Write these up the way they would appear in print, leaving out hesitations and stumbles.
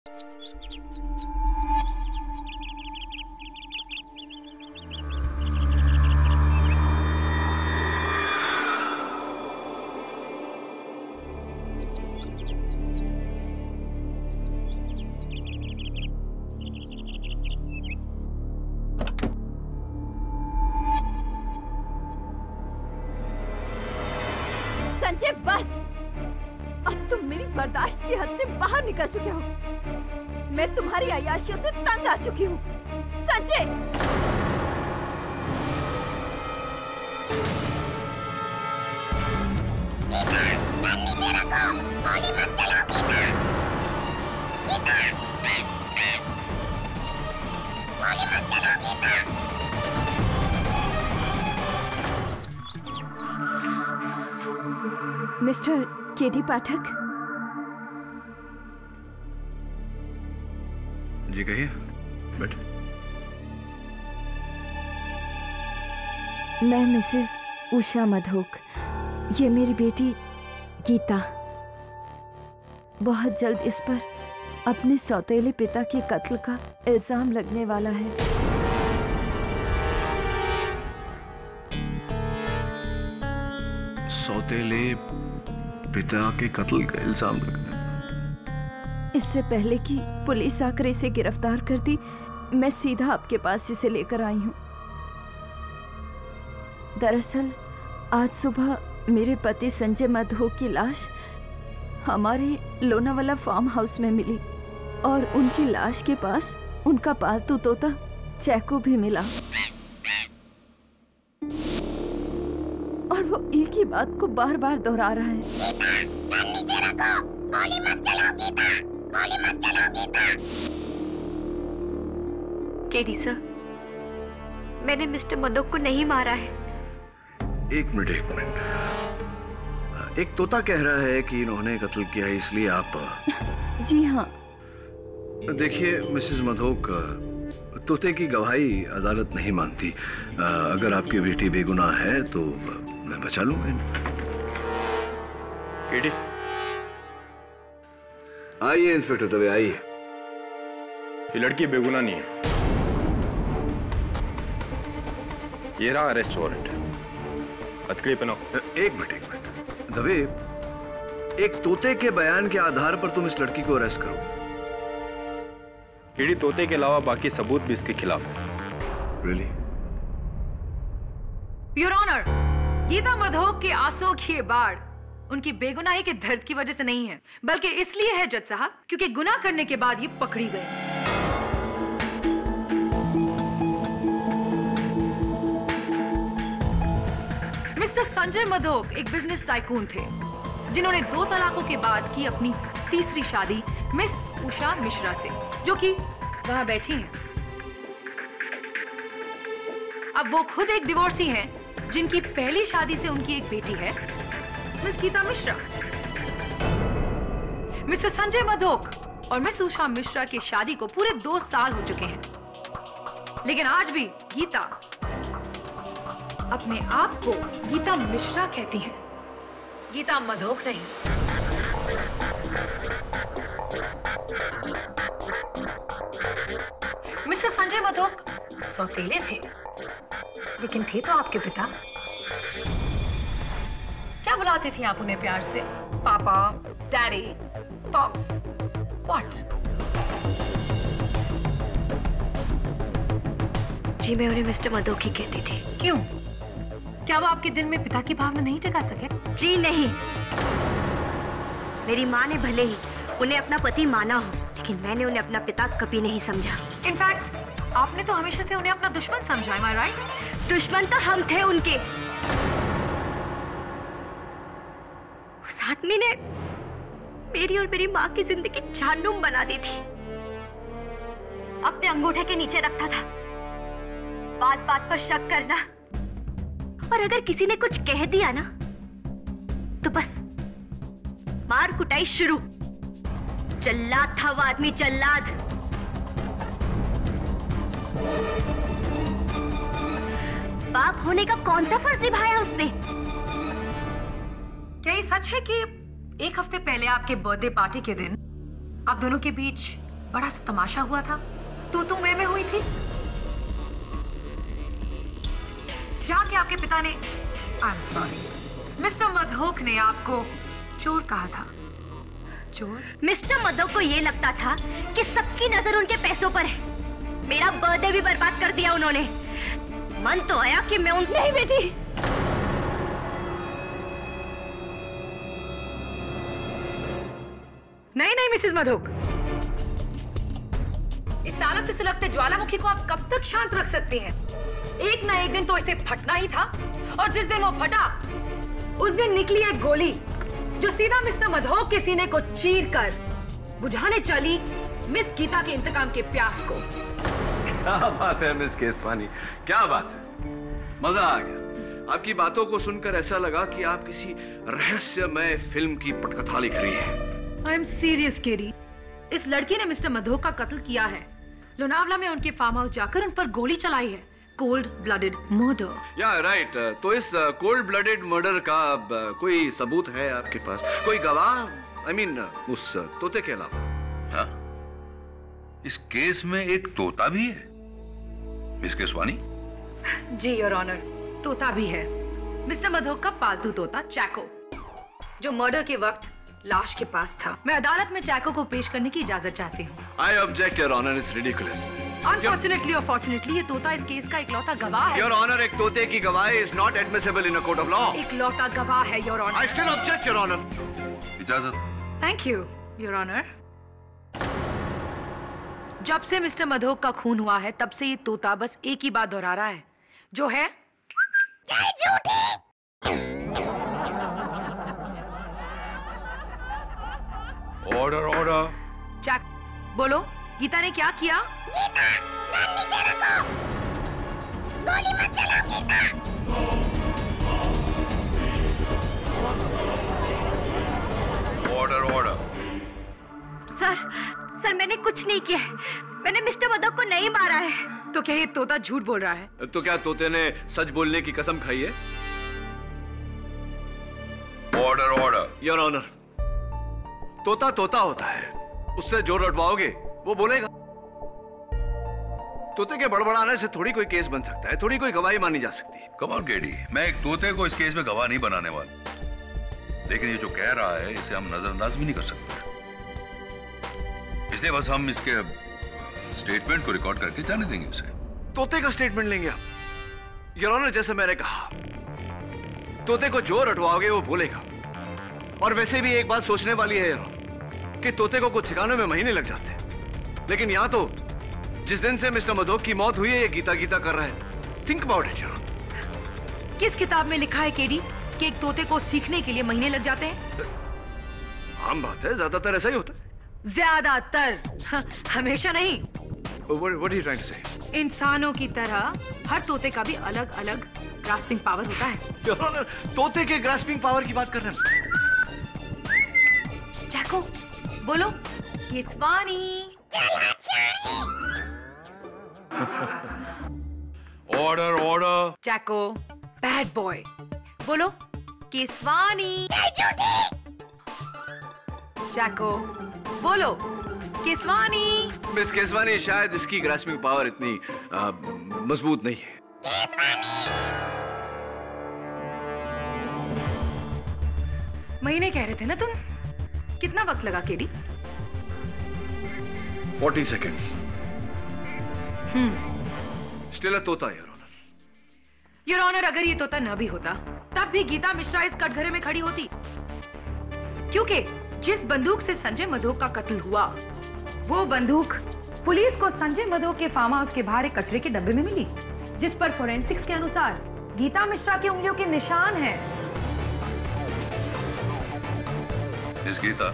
संजय बस, अब तुम मेरी बर्दाश्त की हद से बाहर निकल चुके हो। मैं तुम्हारी अय्याशियों से तंग आ चुकी हूँ। संजय, गोली मत चलाओ गीता। गोली मत चलाओ गीता। मिस्टर केटी पाठक। जी कहिए, बैठ। मैं मिसेस उषा मधोक, ये मेरी बेटी गीता। बहुत जल्द इस पर अपने सौतेले पिता के कत्ल का इल्जाम लगने वाला है। सौतेले पिता के कत्ल का इल्जाम लगना। इससे पहले कि पुलिस आकर इसे गिरफ्तार करती, मैं सीधा आपके पास इसे लेकर आई हूँ। दरअसल आज सुबह मेरे पति संजय मधोक की लाश हमारे लोनावाला फार्म हाउस में मिली और उनकी लाश के पास उनका पालतू तोता चैको भी मिला। और वो एक ही बात को बार बार दोहरा रहा है। गोली मत चलाओ गीता, गोली मत चलाओ गीता। केडी सर, मैंने मिस्टर मधोक को नहीं मारा है। एक मिनट। एक तोता कह रहा है कि इन्होंने कत्ल किया है, इसलिए आप। जी हाँ। देखिए मिसेस मधोक, तोते की गवाही अदालत नहीं मानती। अगर आपकी बेटी बेगुनाह है तो मैं बचा लूंगा। केडी, आइए इंस्पेक्टर दवे, आइए। ये लड़की बेगुनाह नहीं है। ये रहा अरेस्ट वारंट। हथकड़ी पहनाओ। एक मिनट दवे, एक तोते के बयान के आधार पर तुम इस लड़की को अरेस्ट करो? केडी, तोते के अलावा बाकी सबूत भी इसके खिलाफ है। Really? Your honour, Geeta Madhok के आंसुओं की ये बाढ़ उनकी बेगुनाही के दर्द की वजह से नहीं है, बल्कि इसलिए है जज साहब क्योंकि गुनाह करने के बाद ये पकड़ी गई। मिस्टर संजय मधोक एक बिजनेस टाइकून थे जिन्होंने 2 तलाकों के बाद की अपनी तीसरी शादी मिस उषा मिश्रा से, जो कि वहां बैठी हैं। अब वो खुद एक डिवोर्सी हैं जिनकी पहली शादी से उनकी एक बेटी है, मिस गीता मिश्रा। मिस्टर संजय मधोक और मिस उषा मिश्रा की शादी को पूरे 2 साल हो चुके हैं, लेकिन आज भी गीता अपने आप को गीता मिश्रा कहती है, गीता मधोक नहीं। मिस्टर संजय मधोक सौतेले थे, लेकिन थे तो आपके पिता। क्या बुलाते थे आप उन्हें प्यार से? पापा, डैडी, पॉप्स, व्हाट? जी मैं उन्हें मिस्टर मधोक ही कहती थी। क्यों? क्या वो आपके दिल में पिता की भावना नहीं जगा सके? जी नहीं, मेरी माँ ने भले ही उन्हें अपना पति माना हो, लेकिन मैंने उन्हें अपना पिता कभी नहीं समझा। इनफैक्ट आपने तो हमेशा से उन्हें अपना दुश्मन समझा, am I right? दुश्मन तो हम थे उनके। उस आदमी ने मेरी और मेरी माँ की जिंदगी जहन्नुम बना दी थी। अपने अंगूठे के नीचे रखता था, बात बात पर शक करना, और अगर किसी ने कुछ कह दिया ना तो बस मार कुटाई शुरू। जल्लाद था वो आदमी, जल्लाद। बाप होने का कौन सा फर्ज निभाया उसने? क्या ये सच है कि 1 हफ्ते पहले आपके बर्थडे पार्टी के दिन आप दोनों के बीच बड़ा सा तमाशा हुआ था, तू में हुई थी, जहाँ के आपके पिता ने, I am sorry, mister Madhok ने आपको चोर कहा था। चोर? मिस्टर मधोक को ये लगता था कि सबकी नजर उनके पैसों पर है। मेरा बर्थडे भी बर्बाद कर दिया उन्होंने। मन तो आया कि मैं उनसे ही बेटी। नहीं मिसेस मधोक, इस तालों से सुलगते ज्वालामुखी को आप कब तक शांत रख सकती हैं? एक ना एक दिन तो इसे फटना ही था, और जिस दिन वो फटा उस दिन निकली एक गोली जो सीधा मिस्टर मधोक के सीने को चीरकर बुझाने चली मिस गीता के इंतकाम के प्यास को। क्या बात है मिस केसवानी, क्या बात है, मजा आ गया। आपकी बातों को सुनकर ऐसा लगा कि आप किसी रहस्यमय फिल्म की पटकथा लिख रही हैं। आई एम सीरियस केडी, इस लड़की ने मिस्टर मधोक का कत्ल किया है। लोनावला में उनके फार्म हाउस जाकर उन पर गोली चलाई है। Cold blooded murder. या राइट, तो इस कोल्ड ब्लडेड मर्डर का कोई सबूत है आपके पास, कोई गवाह? आई मीन उस तोते के अलावा। हाँ, इस केस में एक तोता भी है मिस केसवानी? जी योर ऑनर, तोता भी है। मिस्टर मधोक का पालतू तोता चैको, जो मर्डर के वक्त लाश के पास था। मैं अदालत में चैको को पेश करने की इजाजत चाहती हूँ। I object your honour, it's ridiculous. Unfortunately और फॉर्चुनेटली ये तोता इस केस का इकलौता गवाह है। योर ऑनर, एक तोते की गवाही is not admissible in a court of law. इकलौता गवाह है your honour. I still object your honour. इजाजत। Thank you your honour. जब से मिस्टर मधोक का खून हुआ है तब से ये तोता बस एक ही बात दोहरा रहा है, जो है ऑर्डर ऑर्डर। चैक, बोलो गीता ने क्या किया? गीता, नाम नीचे रखो। गोली मत चलाओ गीता। Order order. सर मैंने कुछ नहीं किया है। मैंने मिस्टर मधोक को नहीं मारा है। तो क्या ये तोता झूठ बोल रहा है? तो क्या तोते ने सच बोलने की कसम खाई है? Order order. योर ऑनर, तोता तोता होता है, उससे जो रटवाओगे वो बोलेगा। तोते के बड़बड़ाने से थोड़ी कोई केस बन सकता है, थोड़ी कोई गवाही मानी जा सकती है। कम ऑन केडी, मैं एक तोते को इस केस में गवाह नहीं बनाने वाला, लेकिन ये जो कह रहा है इसे हम नजरअंदाज भी नहीं कर सकते, इसलिए बस हम इसके स्टेटमेंट को रिकॉर्ड करके जाने देंगे उसे। तोते का स्टेटमेंट लेंगे आप? योर ऑनर, जैसे मैंने कहा, तोते को जो रटवाओगे वो बोलेगा। और वैसे भी एक बात सोचने वाली है कि तोते को कुछ सिखाने में महीने लग जाते हैं, लेकिन यहाँ तो जिस दिन से मिस्टर मधोक की मौत हुई है ये गीता गीता कर रहा है। थिंक अबाउट इट यार। किस किताब में लिखा है केडी कि एक तोते को सीखने के लिए महीने लग जाते हैं? आम बात है, ज्यादातर ऐसा ही होता है। ज्यादातर, हमेशा नहीं। What are you trying to say? इंसानों की तरह हर तोते का भी अलग अलग ग्रास्पिंग पावर होता है। Your Honor, तोते के ग्रास्पिंग पावर की बात कर रहे हैं। चैको, बोलो Keswani. Order order. Chaco, bad boy, बोलो केसवानी। चैको, बोलो केसवानी। मिस केसवानी, शायद इसकी ग्रास्पिंग पावर इतनी मजबूत नहीं है। महीने कह रहे थे ना तुम? कितना वक्त लगा केडी? 40 seconds. Still a तोता, योर ऑनर। योर ऑनर, अगर ये तोता न भी होता तब भी गीता मिश्रा इस कटघरे में खड़ी होती, क्योंकि जिस बंदूक से संजय मधोक का कत्ल हुआ वो बंदूक पुलिस को संजय मधोक के फार्म हाउस के बाहर एक कचरे के डब्बे में मिली, जिस पर फोरेंसिक्स के अनुसार गीता मिश्रा की उंगलियों के निशान हैं। मिस गीता,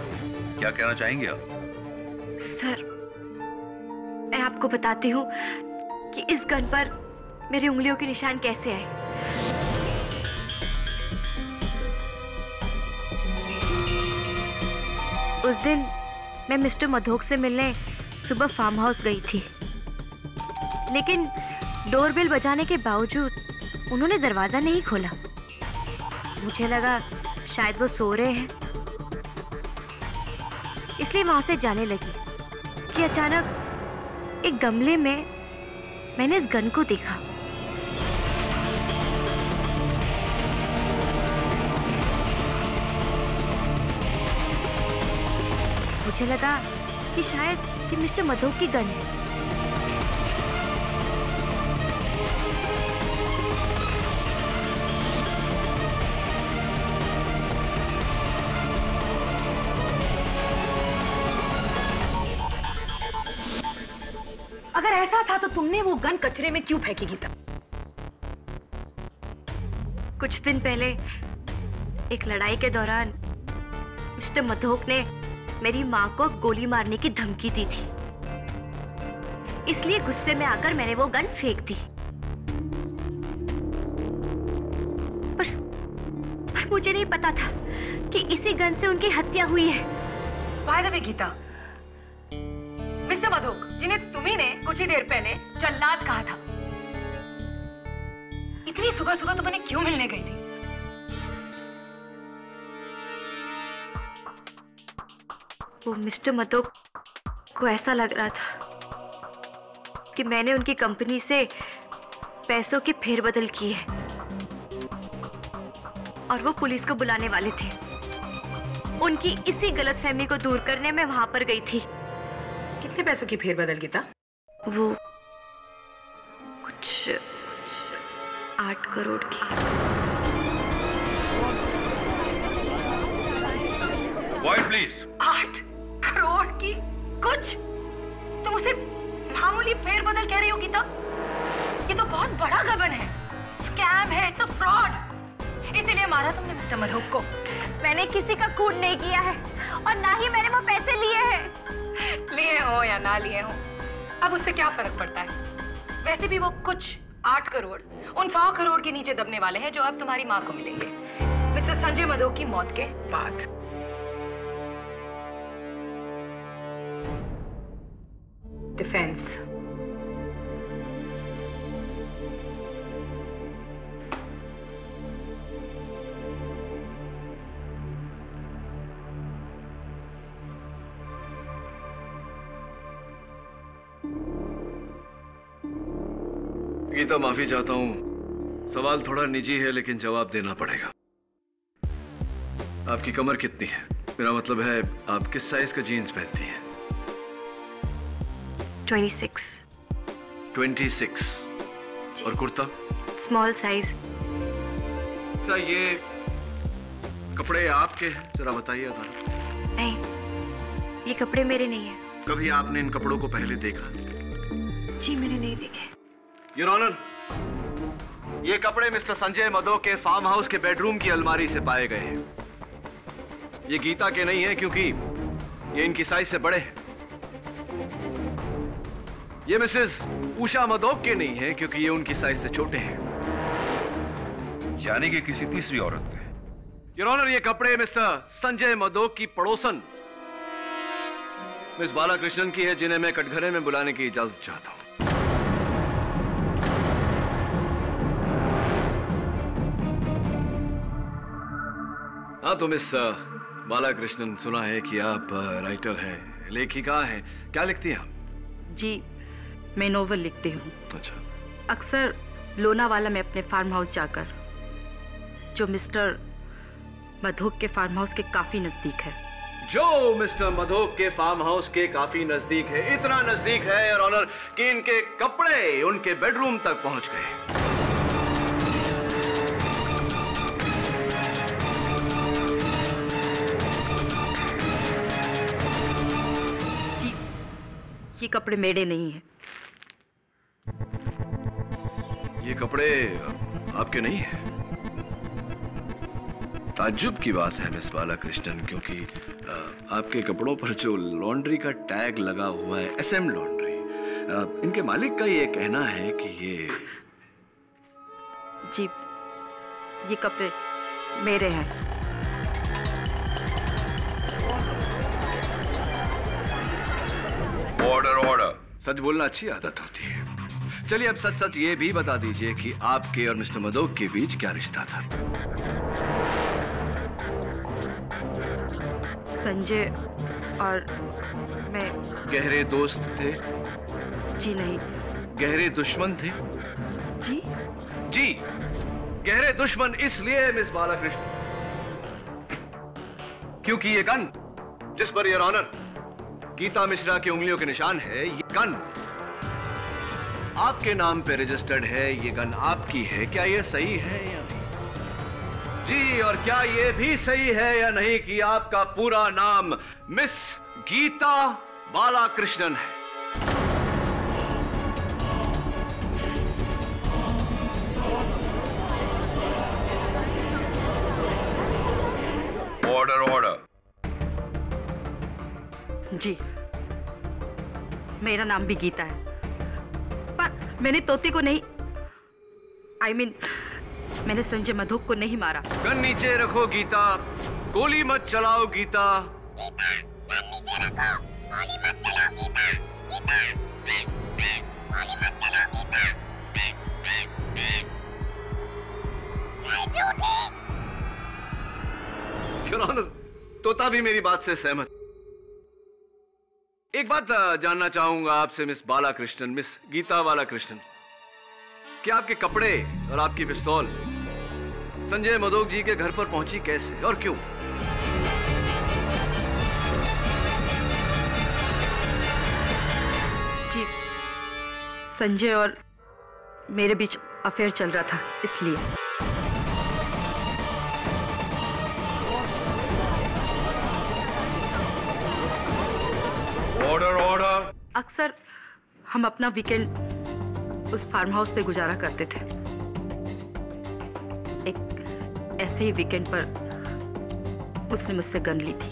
क्या कहना चाहेंगे आप? सर, मैं आपको बताती हूँ कि इस गन पर मेरी उंगलियों के निशान कैसे आए। उस दिन मैं मिस्टर मधोक से मिलने सुबह फार्म हाउस गई थी, लेकिन डोरबेल बजाने के बावजूद उन्होंने दरवाजा नहीं खोला। मुझे लगा शायद वो सो रहे हैं, इसलिए वहां से जाने लगी। क्योंकि अचानक एक गमले में मैंने इस गन को देखा। मुझे लगा कि शायद ये मिस्टर मधोक की गन है। अगर ऐसा था तो तुमने वो गन कचरे में क्यों फेंकी गीता? कुछ दिन पहले एक लड़ाई के दौरान मिस्टर मधोक ने मेरी माँ को गोली मारने की धमकी दी थी, इसलिए गुस्से में आकर मैंने वो गन फेंक दी। पर मुझे नहीं पता था कि इसी गन से उनकी हत्या हुई है। By the way Geeta, Mister Madhok जिन्हें तुम्ही ने कुछ ही देर पहले जल्लाद कहा था, इतनी सुबह सुबह तुम उन्हें क्यों मिलने गई थी? वो मिस्टर मधोक को ऐसा लग रहा था कि मैंने उनकी कंपनी से पैसों की फेरबदल की है और वो पुलिस को बुलाने वाले थे। उनकी इसी गलतफहमी को दूर करने में वहां पर गई थी। कितने पैसों की फेरबदल गीता? वो कुछ 8 करोड़ की। Quiet, please. 8 करोड़ की? कुछ? तुम उसे मामूली फेरबदल कह रही हो गीता? ये तो बहुत बड़ा गबन है, स्कैम है, इट्स अ फ्रॉड। इसीलिए मारा तुमने मिस्टर मधोक को। मैंने किसी का खून नहीं किया है और ना ही मैंने वो पैसे लिए हैं। लिए हो या ना लिए हो, अब उससे क्या फर्क पड़ता है? वैसे भी वो कुछ 8 करोड़ उन 100 करोड़ के नीचे दबने वाले हैं जो अब तुम्हारी माँ को मिलेंगे मिस्टर संजय मधोक की मौत के बाद। डिफेंस। गीता, माफी चाहता हूं, सवाल थोड़ा निजी है लेकिन जवाब देना पड़ेगा। आपकी कमर कितनी है? मेरा मतलब है आप किस साइज का जीन्स पहनती हैं? 26। 26। और कुर्ता? Small size. क्या ये कपड़े आपके हैं? जरा बताइए था। नहीं, ये कपड़े मेरे नहीं हैं। कभी आपने इन कपड़ों को पहले देखा? जी मैंने नहीं देखे। योर ऑनर, ये कपड़े मिस्टर संजय मधोक के फार्म हाउस के बेडरूम की अलमारी से पाए गए हैं। ये गीता के नहीं है क्योंकि ये इनकी साइज से बड़े हैं। ये मिसेस उषा मधोक के नहीं है क्योंकि ये उनकी साइज से छोटे हैं। यानी कि किसी तीसरी औरत के। योर ऑनर, ये कपड़े मिस्टर संजय मधोक की पड़ोसन मिस बालाकृष्णन की है, जिन्हें मैं कटघरे में बुलाने की इजाजत चाहता हूं। हाँ, तो मिस बालाकृष्णन, सुना है कि आप राइटर हैं, लेखिका हैं। क्या लिखती हैं आप? जी, मैं नोवेल लिखती हूँ। अच्छा। अक्सर लोनावाला में अपने फार्म हाउस जाकर, जो मिस्टर मधोक के फार्म हाउस के काफी नजदीक है। जो मिस्टर मधोक के फार्म हाउस के काफी नजदीक है, इतना नजदीक है योर ऑनर कि इनके कपड़े उनके बेडरूम तक पहुंच गए। ये कपड़े मेरे नहीं हैं। ये कपड़े आपके नहीं हैं? ताज्जुब की बात है मिस बालाकृष्णन, क्योंकि आपके कपड़ों पर जो लॉन्ड्री का टैग लगा हुआ है, SM लॉन्ड्री, इनके मालिक का ये कहना है कि ये। जी, ये कपड़े मेरे हैं। Order order. सच बोलना अच्छी आदत होती है। चलिए अब सच सच ये भी बता दीजिए कि आपके और मिस्टर मधोक के बीच क्या रिश्ता था? संजय और मैं गहरे दोस्त थे? जी नहीं। गहरे दुश्मन थे? जी जी, गहरे दुश्मन इसलिए मिस बालाकृष्ण क्योंकि ये गन जिस per your honour Gita Mishra की उंगलियों के निशान है, ये गन आपके नाम पे रजिस्टर्ड है। ये गन आपकी है। क्या ये सही है या नहीं? जी, और क्या ये भी सही है या नहीं कि आपका पूरा नाम मिस गीता बालाकृष्णन है? Order order. जी, मेरा नाम भी गीता है, पर मैंने तोते को नहीं, मैंने संजय मधोक को नहीं मारा। गन नीचे रखो गीता, गोली मत चलाओ गीता। गन नीचे रखो, गोली मत चलाओ गीता। गीता, गोली मत चलाओ गीता। योर ऑनर, तोता भी मेरी बात से सहमत। एक बात जानना चाहूंगा आपसे मिस बालाकृष्णन, मिस गीता बालाकृष्णन, क्या आपके कपड़े और आपकी पिस्तौल संजय मधोक जी के घर पर पहुंची कैसे और क्यों? जी, संजय और मेरे बीच अफेयर चल रहा था, इसलिए। Order order. अक्सर हम अपना वीकेंड उस फार्म हाउस पे गुजारा करते थे। एक ऐसे ही वीकेंड पर उसने मुझसे गन ली थी।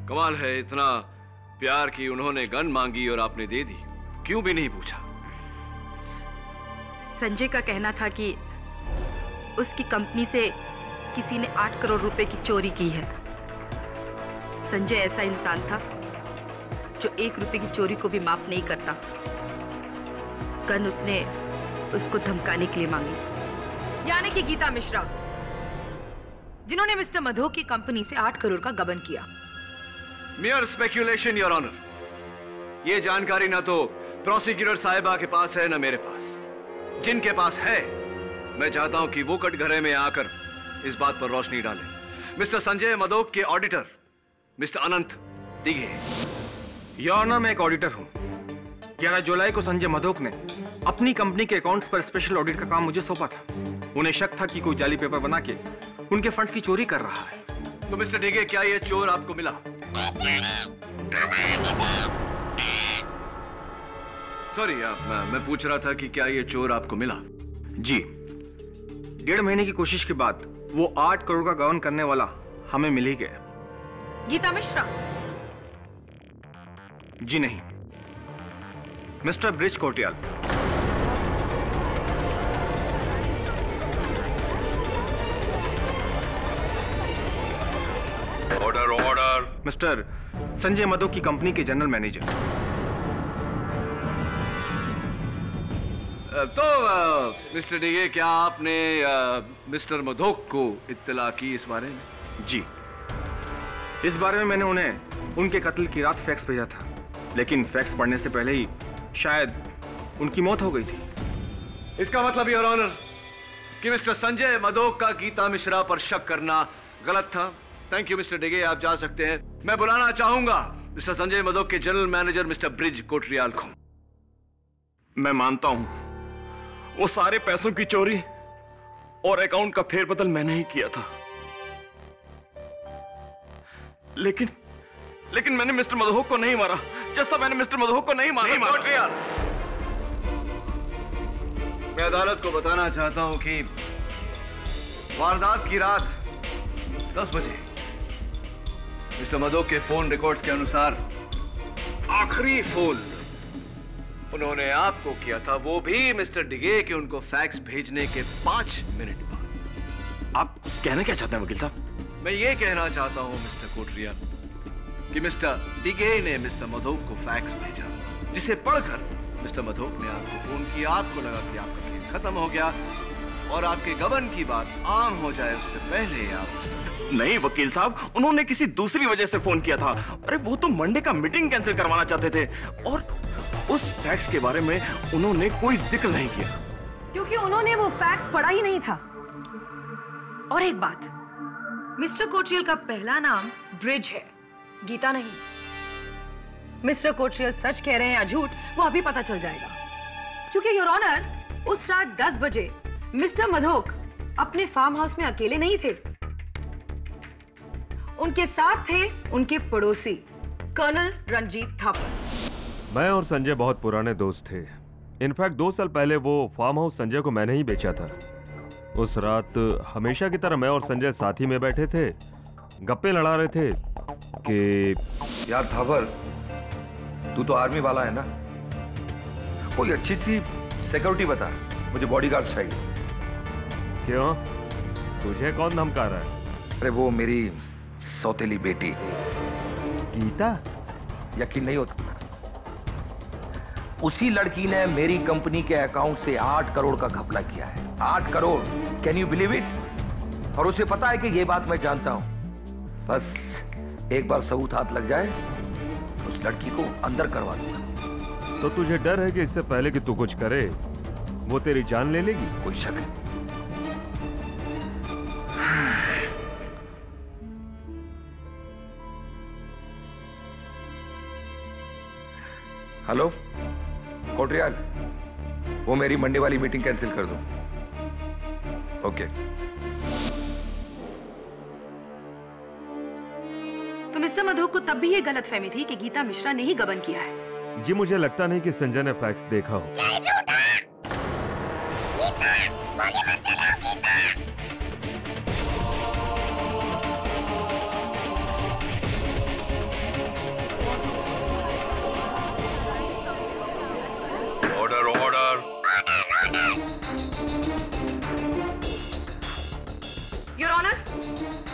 कमाल है, इतना प्यार की उन्होंने गन मांगी और आपने दे दी, क्यों भी नहीं पूछा? संजय का कहना था कि उसकी कंपनी से किसी ने 8 करोड़ रुपए की चोरी की है। संजय ऐसा इंसान था जो 1 रुपए की चोरी को भी माफ नहीं करता। गन उसने उसको धमकाने के लिए मांगी। यानी कि गीता मिश्रा, जिन्होंने मिस्टर मधोक की कंपनी से 8 करोड़ का गबन किया। Mere speculation your honour. ये जानकारी ना तो प्रोसिक्यूटर साहिबा के पास है ना मेरे पास। जिनके पास है, मैं चाहता हूं कि वो कटघरे में आकर इस बात पर रोशनी डालें। मिस्टर संजय मधोक के auditor Mister Anant Dighe. Your honour, मैं एक ऑडिटर हूं। 11 जुलाई को संजय मधोक ने अपनी कंपनी के अकाउंट्स पर स्पेशल ऑडिट का काम मुझे सौंपा था। उन्हें शक था कि कोई जाली पेपर बना के उनके फंड्स की चोरी कर रहा है। तो मिस्टर दिघे, क्या ये चोर आपको मिला? सॉरी, मैं पूछ रहा था कि क्या ये चोर आपको मिला? जी, 1.5 महीने की कोशिश के बाद वो 8 करोड़ का गबन करने वाला हमें मिल ही गया। गीता मिश्रा? जी नहीं, mister bridge Kotiyal. Order order. Mister Sanjay Madhok की कंपनी के जनरल मैनेजर। तो मिस्टर दिघे, क्या आपने मिस्टर मधोक को इत्तला की इस बारे में? जी, इस बारे में मैंने उन्हें उनके कत्ल की रात फैक्स भेजा था, लेकिन फैक्स पढ़ने से पहले ही शायद उनकी मौत हो गई थी। इसका मतलब योर ऑनर कि मिस्टर संजय मधोक का गीता मिश्रा पर शक करना गलत था। थैंक यू मिस्टर दिघे, आप जा सकते हैं। मैं बुलाना चाहूंगा मिस्टर संजय मधोक के general manager mister bridge Kotriyal को। मैं मानता हूं वो सारे पैसों की चोरी और अकाउंट का फेरबदल मैंने ही किया था, लेकिन मैंने मिस्टर मधोक को नहीं मारा, जैसा मैंने मिस्टर मधोक को नहीं मारा। कोटरियाल, मैं अदालत को बताना चाहता हूं कि वारदात की रात 10 बजे मिस्टर मधोक के फोन रिकॉर्ड्स के अनुसार आखिरी फोन उन्होंने आपको किया था, वो भी मिस्टर दिघे के उनको फैक्स भेजने के 5 मिनट बाद। आप कहना क्या चाहते हैं वकील साहब? मैं ये कहना चाहता हूं मिस्टर कोटरियाल कि मिस्टर दिघे ने मिस्टर मधोक को फैक्स भेजा, जिसे पढ़कर मिस्टर मधोक ने आपको फोन किया। आपको लगा कि आपका केस खत्म हो गया, और आपके गबन की बात आम हो जाए उससे पहले आप। नहीं वकील साहब, उन्होंने किसी दूसरी वजह से फोन किया था। अरे वो तो मंडे का मीटिंग कैंसिल करवाना चाहते थे और उस फैक्स के बारे में उन्होंने कोई जिक्र नहीं किया क्योंकि उन्होंने वो फैक्स पढ़ा ही नहीं था। और एक बात, मिस्टर कोट्रियल का पहला नाम ब्रिज है, गीता नहीं। मिस्टर कोट्रियल सच कह रहे हैं या झूठ, वो अभी पता चल जाएगा। क्योंकि योर ऑनर, उस रात 10 बजे मिस्टर मधोक अपने फार्म हाउस में अकेले नहीं थे। उनके साथ थे उनके पड़ोसी कर्नल रंजीत थापर। मैं और संजय बहुत पुराने दोस्त थे। इनफैक्ट 2 साल पहले वो फार्म हाउस संजय को मैंने ही बेचा था। उस रात हमेशा की तरह मैं और संजय साथ ही में बैठे थे, गप्पे लड़ा रहे थे कि यार थापर, तू तो आर्मी वाला है ना, कोई अच्छी सी सिक्योरिटी बता, मुझे बॉडीगार्ड चाहिए। क्यों, तुझे कौन धमका रहा है? अरे वो मेरी सौतेली बेटी गीता। यकीन नहीं होता, उसी लड़की ने मेरी कंपनी के अकाउंट से 8 करोड़ का घपला किया है। 8 crore, can you believe it? और उसे पता है कि ये बात मैं जानता हूं। बस एक बार सबूत हाथ लग जाए, उस लड़की को अंदर करवा दूंगा। तो तुझे डर है कि इससे पहले कि तू कुछ करे वो तेरी जान ले लेगी? कोई शक है? हेलो कोट्रियल, वो मेरी मंडे वाली मीटिंग कैंसिल कर दो। ओके। तो मिस्टर मधोक को तब भी ये गलतफहमी थी कि गीता मिश्रा ने ही गबन किया है। जी मुझे लगता नहीं कि संजय ने फैक्स देखा हो। गीता, गोली मत चलाओ Geeta. Order order. Your honour,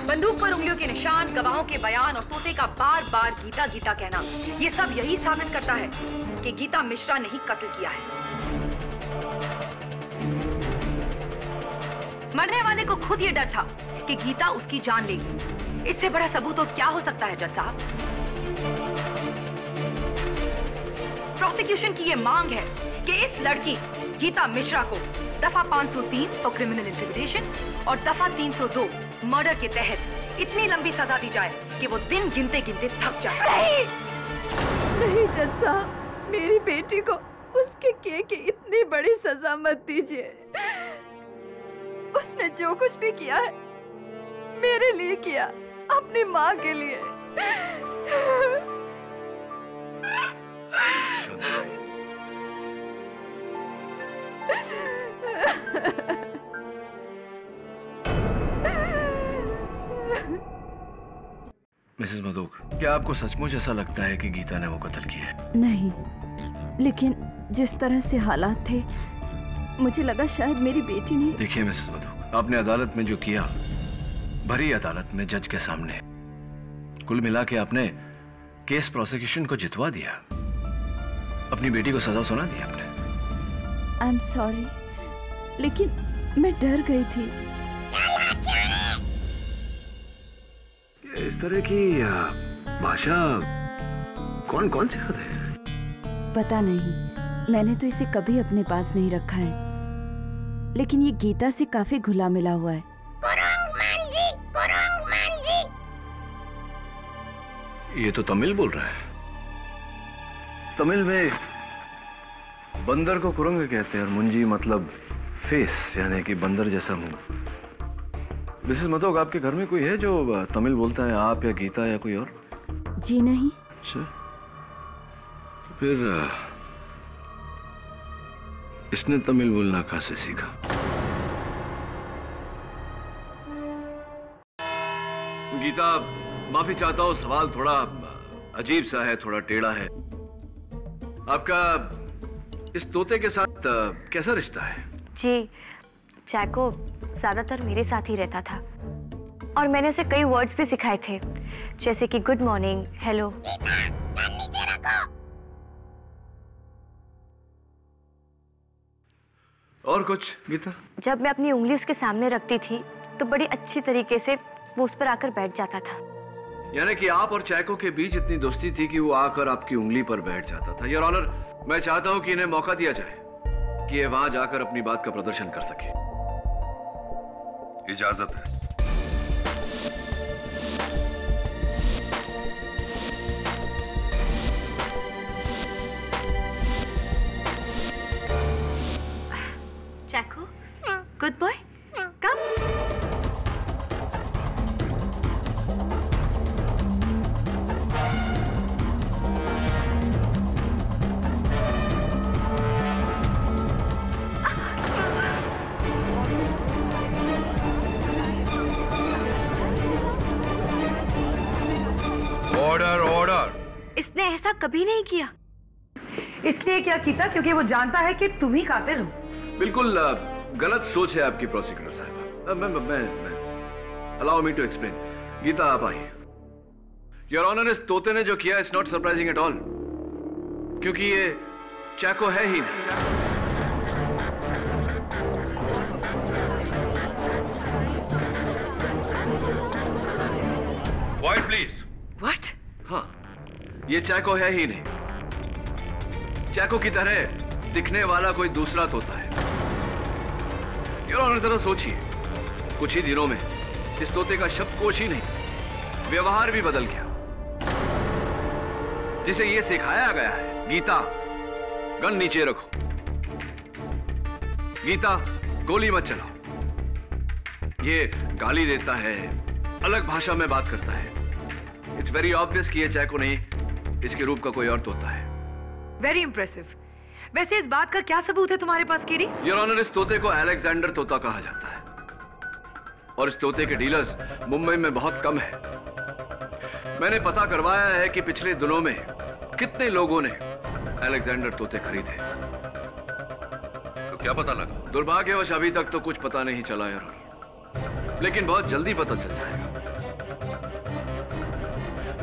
बंदूक पर उंगलियों के निशान, गवाहों के बयान और तोते का बार बार गीता गीता कहना, ये सब यही साबित करता है कि गीता मिश्रा ने ही कत्ल किया है। मरने वाले को खुद ये डर था कि गीता उसकी जान लेगी। इससे बड़ा सबूत और क्या हो सकता है जज साहब? प्रोसिक्यूशन की ये मांग है कि इस लड़की गीता मिश्रा को दफा 503 फॉर क्रिमिनल इंटिमिडेशन और दफा 302 मर्डर के तहत इतनी लंबी सजा दी जाए कि वो दिन गिनते गिनते थक जाए। नहीं, नहीं जज साहब, मेरी बेटी को उसके किए की इतनी बड़ी सजा मत दीजिए। उसने जो कुछ भी किया है मेरे लिए किया, अपनी माँ के लिए। मिसेस मधोक, क्या आपको सचमुच ऐसा लगता है कि गीता ने वो कत्ल किया है? नहीं, लेकिन जिस तरह से हालात थे मुझे लगा शायद मेरी बेटी ने। देखिए मिसेस मधोक, आपने अदालत में जो किया, भरी अदालत में जज के सामने, कुल मिला के आपने केस प्रोसिक्यूशन को जितवा दिया, अपनी बेटी को सजा सुना दी आपने। आई एम सॉरी, लेकिन मैं डर गई थी। इस तरह की भाषा कौन कौन सिखाता है? पता नहीं, मैंने तो इसे कभी अपने पास नहीं रखा है, लेकिन ये गीता से काफी घुला मिला हुआ है। ये तो तमिल बोल रहा है। तमिल में बंदर को कुरंग कहते हैं और मुंजी मतलब फेस, यानी कि बंदर जैसा मुंह। मिसेस मधोक, आपके घर में कोई है जो तमिल बोलता है, आप या गीता या कोई और? जी नहीं। अच्छा, फिर इसने तमिल बोलना कहाँ से सीखा? गीता, माफी चाहता हूँ, सवाल थोड़ा अजीब सा है, थोड़ा टेढ़ा है। आपका इस तोते के साथ कैसा रिश्ता है? जी, जैको ज्यादातर मेरे साथ ही रहता था और मैंने उसे कई वर्ड्स भी सिखाए थे, जैसे कि गुड मॉर्निंग, हेलो। और कुछ गीता? जब मैं अपनी उंगली उसके सामने रखती थी तो बड़ी अच्छी तरीके से वो उस पर आकर बैठ जाता था। यानी कि आप और चैको के बीच इतनी दोस्ती थी कि वो आकर आपकी उंगली पर बैठ जाता था। योर ऑनर, मैं चाहता हूं कि इन्हें मौका दिया जाए कि ये वहां जाकर अपनी बात का प्रदर्शन कर सके। इजाजत है। चैको, good boy, come. Order order. इसने ऐसा कभी नहीं किया। इसलिए क्या कीता? क्योंकि वो जानता है कि तुम ही कातिल हो। बिल्कुल गलत सोच है आपकी प्रोसिक्यूटर साहब। मैं allow me to explain. Geeta आप आइए। योर ऑनर, इस तोते ने जो किया it's not surprising at all, क्योंकि ये चैको है ही नहीं। Quiet, please. What? हाँ, ये चैको है ही नहीं। चैको की तरह दिखने वाला कोई दूसरा तोता है। योर ऑनर, जरा सोचिए, कुछ ही दिनों में इस तोते का शब्दकोश ही नहीं, व्यवहार भी बदल गया। जिसे ये सिखाया गया है, गीता गन नीचे रखो, गीता गोली मत चलाओ, ये गाली देता है, अलग भाषा में बात करता है। इट्स वेरी ऑब्वियस कि ये चैको नहीं, इसके रूप का कोई और तोता है। Very impressive. वैसे इस बात का क्या सबूत है तुम्हारे पास, कीरी? योर ऑनर, इस तोते को अलेक्जेंडर तोता कहा जाता है और इस तोते के डीलर्स मुंबई में बहुत कम है। मैंने पता करवाया है कि पिछले दिनों में कितने लोगों ने अलेक्जेंडर तोते खरीदे। तो क्या पता लगा? दुर्भाग्यवश अभी तक तो कुछ पता नहीं चला योर ऑनर, लेकिन बहुत जल्दी पता चल जाएगा।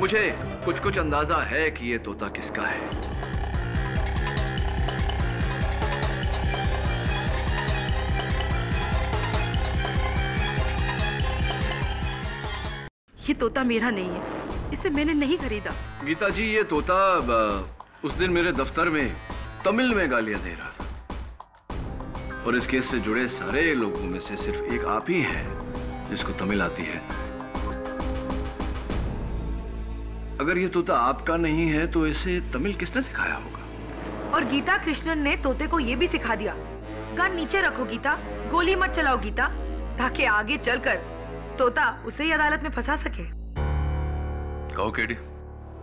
मुझे कुछ अंदाजा है कि ये तोता किसका है। ये तोता मेरा नहीं है, इसे मैंने नहीं खरीदा। गीता जी, ये तोता उस दिन मेरे दफ्तर में तमिल में गालियां दे रहा था और इस केस से जुड़े सारे लोगों में से सिर्फ एक आप ही हैं जिसको तमिल आती है। अगर ये तोता आपका नहीं है तो इसे तमिल किसने सिखाया होगा? और गीता कृष्णन ने तोते को यह भी सिखा दिया, गन नीचे रखो गीता, गोली मत चलाओ गीता, ताकि आगे चलकर तोता उसे ही अदालत में फंसा सके। कहो केडी,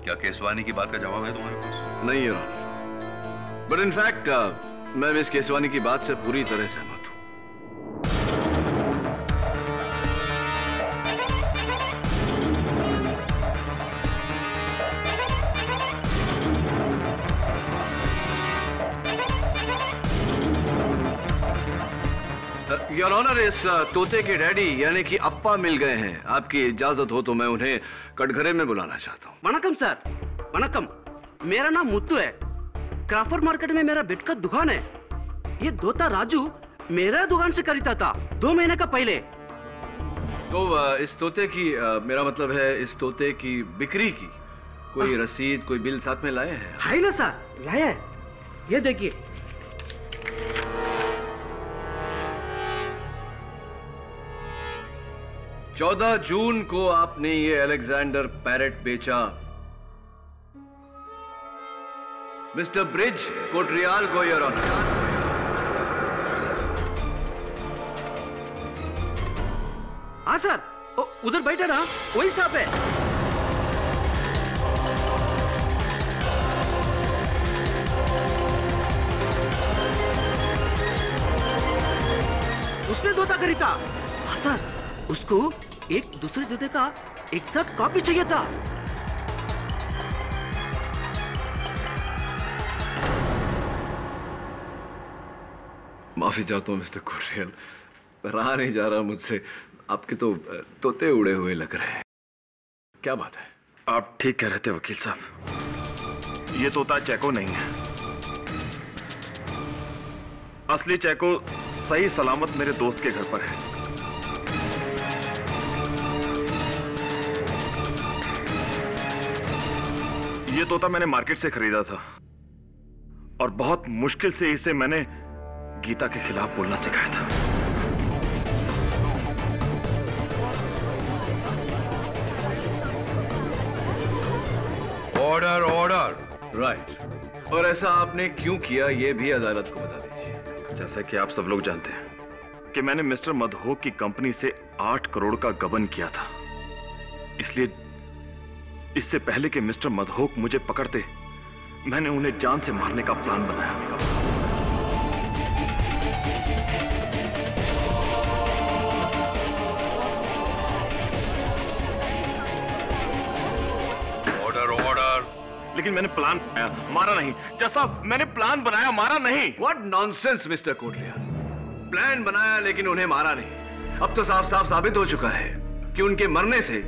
क्या केसवानी की बात का जवाब है तुम्हारे पास? नहीं योर ऑनर, बट इनफैक्ट मैं मिस केसवानी की बात से पूरी तरह सहमत हूं। योर ऑनर, इस तोते के डैडी यानी कि अप्पा मिल गए हैं। आपकी इजाजत हो तो मैं उन्हें कटघरे में बुलाना चाहता हूँ। वनकम सर, वनकम। मेरा नाम मुत्तू है, क्राफर्ड मार्केट में मेरा बेट का दुकान है। ये तोता राजू मेरा दुकान से खरीदा था 2 महीने का पहले। तो इस तोते की मेरा मतलब है इस तोते की बिक्री की कोई रसीद, कोई बिल साथ में लाए हैं? है ना सर, लाया है। ये देखिए। चौदह जून को आपने ये अलेक्जेंडर पैरेट बेचा मिस्टर ब्रिज कोटरियाल को, योर ऑनर। हाँ सर, उधर बैठा ना, वही साहब है। उसने तोता खरीदा। हाँ सर, उसको एक दूसरे तोते का एग्जैक्ट कॉपी चाहिए था। माफी चाहता हूं मिस्टर कोटरियाल, रहा नहीं जा रहा मुझसे। आपके तो तोते उड़े हुए लग रहे हैं। क्या बात है? आप ठीक कह रहे थे वकील साहब, ये तोता चैको नहीं है। असली चैको सही सलामत मेरे दोस्त के घर पर है। ये तोता मैंने मार्केट से खरीदा था और बहुत मुश्किल से इसे मैंने गीता के खिलाफ बोलना सिखाया था। Order order. राइट। और ऐसा आपने क्यों किया ये भी अदालत को बता दीजिए। जैसा कि आप सब लोग जानते हैं कि मैंने मिस्टर मधोक की कंपनी से 8 करोड़ का गबन किया था, इसलिए इससे पहले कि मिस्टर मधोक मुझे पकड़ते मैंने उन्हें जान से मारने का प्लान बनाया। लेकिन मैंने प्लान बनाया, मारा नहीं। जैसा मैंने प्लान बनाया, मारा नहीं। What nonsense, mister Kotriyal. Plan बनाया लेकिन उन्हें मारा नहीं। अब तो साफ साफ साबित हो चुका है कि उनके मरने से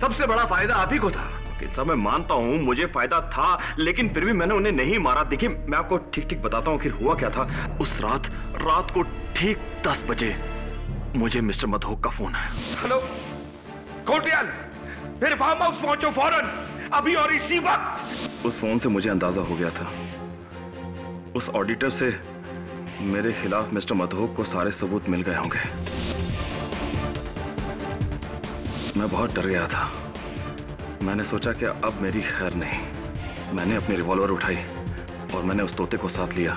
सबसे बड़ा फायदा आप ही को था। मैं मानता हूं मुझे फायदा था, लेकिन फिर भी मैंने उन्हें नहीं मारा। देखिए, मैं आपको ठीक ठीक बताता हूं कि हुआ क्या था। उस रात को ठीक 10 बजे मुझे मिस्टर मधोक का फोन आया। हेलो कोटरियाल, मेरे फार्म हाउस पहुंचो फौरन, अभी और इसी वक्त। उस फोन से मुझे अंदाजा हो गया था उस ऑडिटर से मेरे खिलाफ मिस्टर मधोक को सारे सबूत मिल गए होंगे। मैं बहुत डर गया था। मैंने सोचा कि अब मेरी खैर नहीं। मैंने अपनी रिवॉल्वर उठाई और मैंने उस तोते को साथ लिया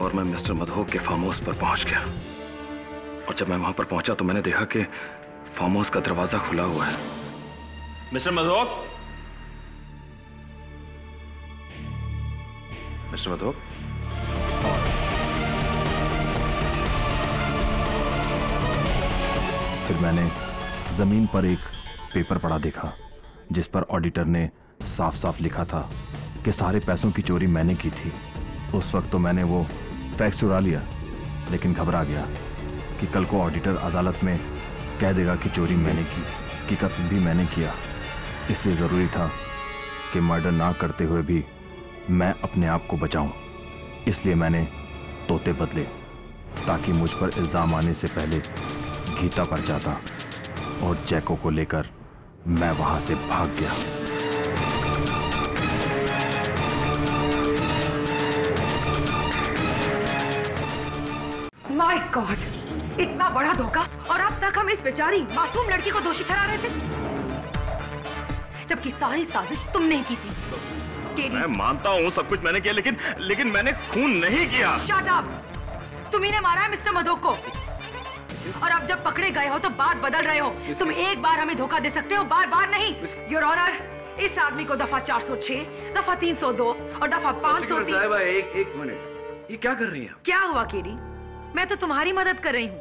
और मैं मिस्टर मधोक के फार्म हाउस पर पहुंच गया। और जब मैं वहां पर पहुंचा तो मैंने देखा कि फार्म हाउस का दरवाजा खुला हुआ है। मिस्टर मधोक, मिस्टर मधोक, फिर मैंने जमीन पर एक पेपर पड़ा देखा जिस पर ऑडिटर ने साफ साफ लिखा था कि सारे पैसों की चोरी मैंने की थी। उस वक्त तो मैंने वो फैक्स चुरा लिया, लेकिन घबरा गया कि कल को ऑडिटर अदालत में कह देगा कि चोरी मैंने की, कि कत्ल भी मैंने किया। इसलिए ज़रूरी था कि मर्डर ना करते हुए भी मैं अपने आप को बचाऊं। इसलिए मैंने तोते बदले ताकि मुझ पर इल्ज़ाम आने से पहले गीता पर जाता और जैको को लेकर मैं वहां से भाग गया। माय गॉड, इतना बड़ा धोखा और अब तक हम इस बेचारी मासूम लड़की को दोषी ठहरा रहे थे, जबकि सारी साजिश तुमने ही की थी। मैं मानता हूँ सब कुछ मैंने किया, लेकिन मैंने खून नहीं किया। Shut up! तुम ही ने मारा है मिस्टर मधोक को, और अब जब पकड़े गए हो तो बात बदल रहे हो। तुम एक बार हमें धोखा दे सकते हो, बार बार नहीं। योर ऑनर, इस आदमी को दफा 406, दफा 302 और दफा 503। एक मिनट, ये क्या कर रही हैं? क्या हुआ केडी? मैं तो तुम्हारी मदद कर रही हूँ,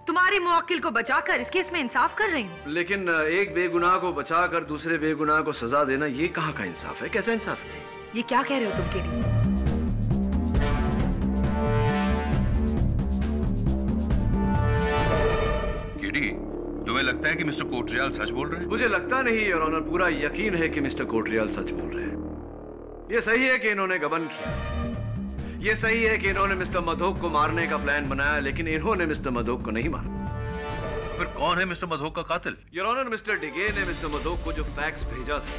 तुम्हारे मुवक्किल को बचाकर इस केस में इंसाफ कर रही हूँ। लेकिन एक बेगुनाह को बचाकर दूसरे बेगुनाह को सजा देना, ये कहाँ का इंसाफ है? कैसा इंसाफ है? ये क्या कह रहे हो तुम केडी? केडी, तुम्हें लगता है कि मिस्टर कोटरियाल सच बोल रहे हैं? मुझे लगता नहीं योर ऑनर, पूरा यकीन है कि मिस्टर कोटरियाल सच बोल रहे हैं। ये सही है कि इन्होंने गबन किया, ये सही है कि इन्होंने मिस्टर मधोक को मारने का प्लान बनाया, लेकिन इन्होंने मिस्टर मधोक को नहीं मारा। फिर कौन है मिस्टर मधोक का कातिल? योर ऑनर, मिस्टर डिगे ने मिस्टर मधोक को जो फैक्स भेजा था,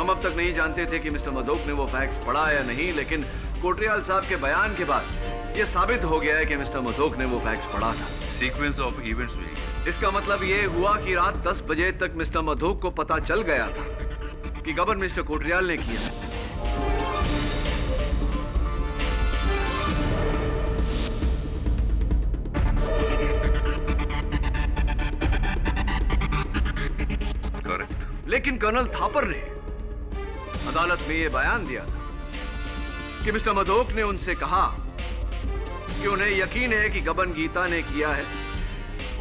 हम अब तक नहीं जानते थे कि मिस्टर मधोक ने वो फैक्स पढ़ा या नहीं, लेकिन कोटरियाल साहब के बयान के बाद ये साबित हो गया है कि मिस्टर मधोक ने वो फैक्स पढ़ा था। सीक्वेंस ऑफ इवेंट्स हुई। इसका मतलब ये हुआ कि रात 10 बजे तक मिस्टर मधोक को पता चल गया था कि गबन मिस्टर कोटरियाल ने किया है। लेकिन कर्नल थापर ने अदालत में यह बयान दिया था कि मिस्टर मधोक ने उनसे कहा कि उन्हें यकीन है कि गबन गीता ने किया है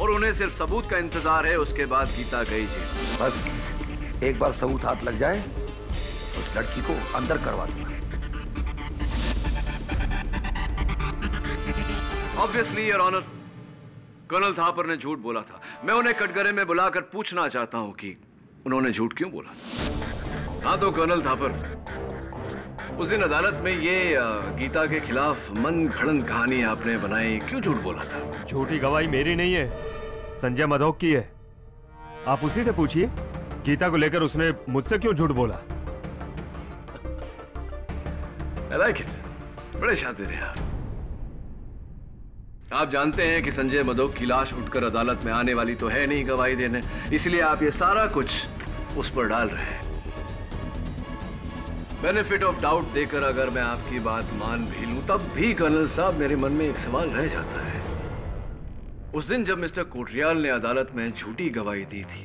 और उन्हें सिर्फ सबूत का इंतजार है, उसके बाद गीता गई जेल। बस एक बार सबूत हाथ लग जाए उस लड़की को अंदर करवा दूंगा। Obviously your honour, colonel Thapar ने झूठ बोला था। मैं उन्हें कटघरे में बुलाकर पूछना चाहता हूं कि उन्होंने झूठ क्यों बोला। हाँ तो कर्नल थापर, उस दिन अदालत में ये गीता के खिलाफ मन घड़न कहानी आपने बनाई, क्यों झूठ बोला था? झूठी गवाही मेरी नहीं है, संजय मधोक की है। आप उसी से पूछिए गीता को लेकर उसने मुझसे क्यों झूठ बोला। I like it. बड़े शातिर हैं आप। आप जानते हैं कि संजय मधोक की लाश उठकर अदालत में आने वाली तो है नहीं गवाही देने, इसलिए आप ये सारा कुछ उस पर डाल रहे हैं। बेनिफिट ऑफ डाउट देकर अगर मैं आपकी बात मान भी लूं, तब भी कर्नल साहब मेरे मन में एक सवाल रह जाता है। उस दिन जब मिस्टर कोटरियाल ने अदालत में झूठी गवाही दी थी,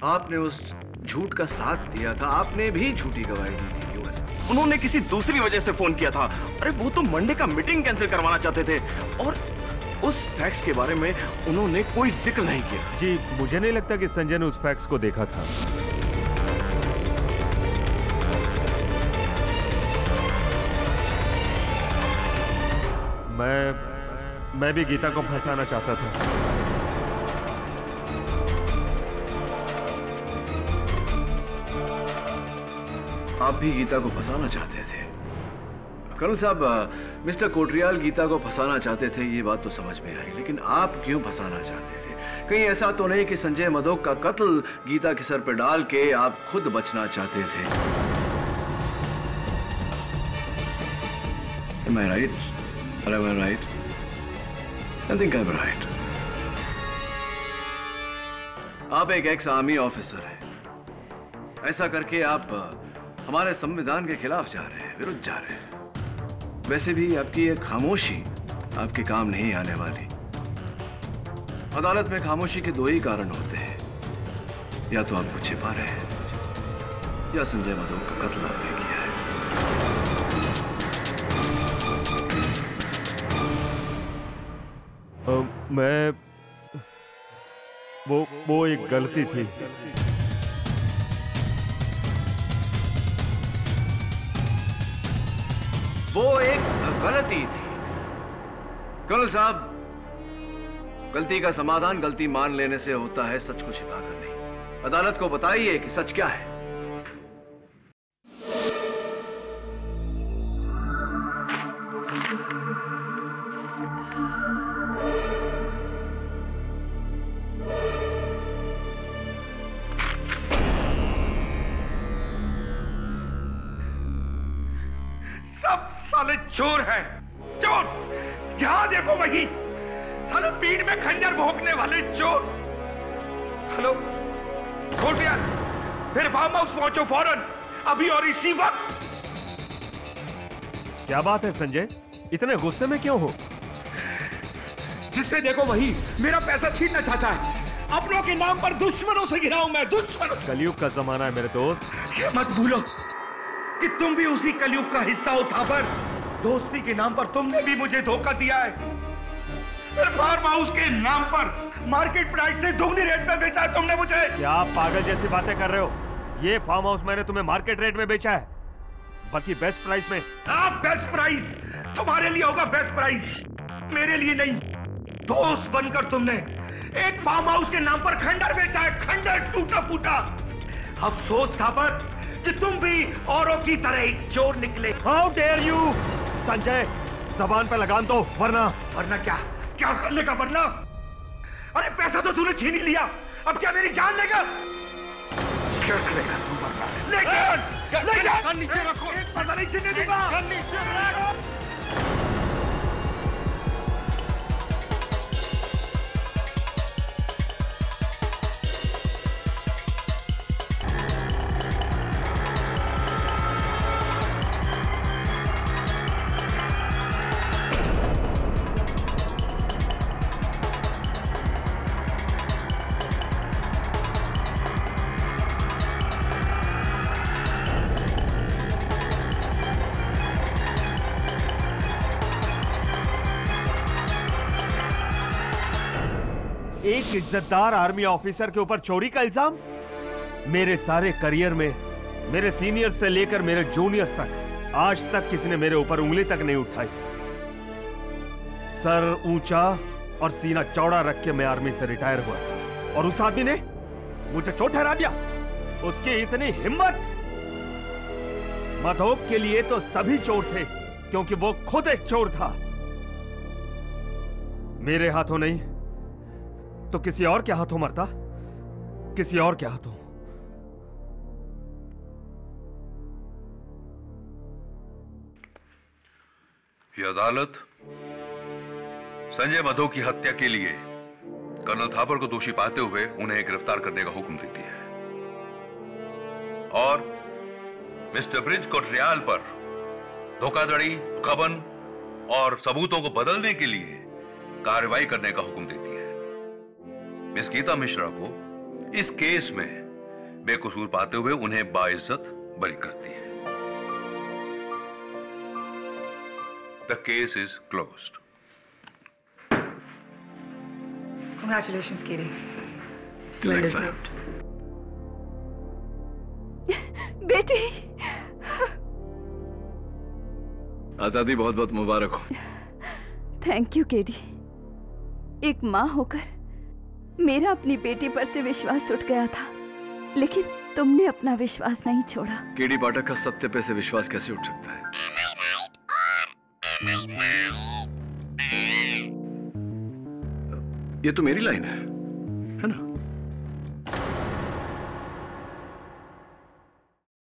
आपने उस झूठ का साथ दिया था, आपने भी झूठी गवाही दी थी, क्यों ऐसा? उन्होंने किसी दूसरी वजह से फोन किया था। अरे वो तो मंडे का मीटिंग कैंसिल करवाना चाहते थे और उस फैक्स के बारे में उन्होंने कोई जिक्र नहीं किया। जी मुझे नहीं लगता कि संजय ने उस फैक्स को देखा था। मैं भी गीता को फंसाना चाहता था। आप भी गीता को फंसाना चाहते थे। कर्नल साहब, मिस्टर कोटरियाल गीता को फंसाना चाहते थे, ये बात तो समझ में आई, लेकिन आप क्यों फंसाना चाहते थे? कहीं ऐसा तो नहीं कि संजय मधोक का कत्ल गीता के सर पे डाल के आप खुद बचना चाहते थे? Am I right? Or am I right? I think I'm right. आप एक एक्स आर्मी ऑफिसर हैं। ऐसा करके आप हमारे संविधान के खिलाफ जा रहे हैं, विरुद्ध जा रहे हैं। वैसे भी आपकी ये खामोशी आपके काम नहीं आने वाली। अदालत में खामोशी के दो ही कारण होते हैं, या तो आपको छिपा रहे हैं या संजय मधोक का कत्ल आपने किया है। वो एक गलती थी। वो एक गलती थी। कर्नल साहब, गलती का समाधान गलती मान लेने से होता है, सच को छिपाकर नहीं। अदालत को बताइए कि सच क्या है। चोर है, चोर। जहां देखो वही साले पीठ में खंजर भोंकने वाले चोर। हेलो कोटरियाल, फिर फार्म हाउस पहुंचो फौरन, अभी और इसी वक्त। क्या बात है संजय, इतने गुस्से में क्यों हो? जिससे देखो वही मेरा पैसा छीनना चाहता है। अपनों के नाम पर दुश्मनों से घिरा हूं मैं, दुश्मनों। कलयुग का जमाना है मेरे दोस्त। ये मत भूलो कि तुम भी उसी कलयुग का हिस्सा हो। था पर दोस्ती के नाम पर तुमने भी मुझे धोखा दिया है। फिर फार्म हाउस के नाम पर मार्केट प्राइस से दुगनी रेट में बेचा है तुमने मुझे। क्या आप पागल जैसी बातें कर रहे हो? ये फार्म हाउस मैंने तुम्हें मार्केट रेट में बेचा है, बल्कि बेस्ट प्राइस में। बेस्ट प्राइस तुम्हारे लिए होगा, बेस्ट प्राइस मेरे लिए नहीं। दोस्त बनकर तुमने एक फार्म हाउस के नाम पर खंडर बेचा है, खंडर टूटा फूटा। अफसोस था पर कि तुम भी औरों की तरह एक चोर निकले। हाउ डेयर यू संजय, जबान पे लगाम दो, वरना क्या क्या करने का वरना? अरे पैसा तो तूने छीन ही लिया, अब क्या मेरी जान लेगा? क्या करेगा तू वरना? लेकिन नीचे रखो, पता नहीं छीनने दूंगा। एक इज्जतदार आर्मी ऑफिसर के ऊपर चोरी का इल्जाम? मेरे सारे करियर में मेरे सीनियर से लेकर मेरे जूनियर तक आज तक किसी ने मेरे ऊपर उंगली तक नहीं उठाई। सर ऊंचा और सीना चौड़ा रख के मैं आर्मी से रिटायर हुआ था, और उस आदमी ने मुझे चोट ठहरा दिया। उसकी इतनी हिम्मत! मधोक के लिए तो सभी चोर थे, क्योंकि वो खुद एक चोर था। मेरे हाथों नहीं तो किसी और के हाथों मरता, किसी और के हाथों। ये अदालत संजय मधोक की हत्या के लिए कर्नल थापर को दोषी पाते हुए उन्हें गिरफ्तार करने का हुक्म देती है और मिस्टर ब्रिज को ट्रायल पर धोखाधड़ी, गबन और सबूतों को बदलने के लिए कार्रवाई करने का हुक्म देती है। मिस गीता मिश्रा को इस केस में बेकसूर पाते हुए उन्हें बाइज्जत बरी करती है। The case is closed. Congratulations, Katie. Till Well next time. deserved. बेटी, आजादी बहुत बहुत मुबारक हो। Thank you KD. एक माँ होकर मेरा अपनी बेटी पर से विश्वास उठ गया था, लेकिन तुमने अपना विश्वास नहीं छोड़ा। केडी पाठक का सत्य पे से विश्वास कैसे उठ सकता है? ये तो मेरी लाइन है ना?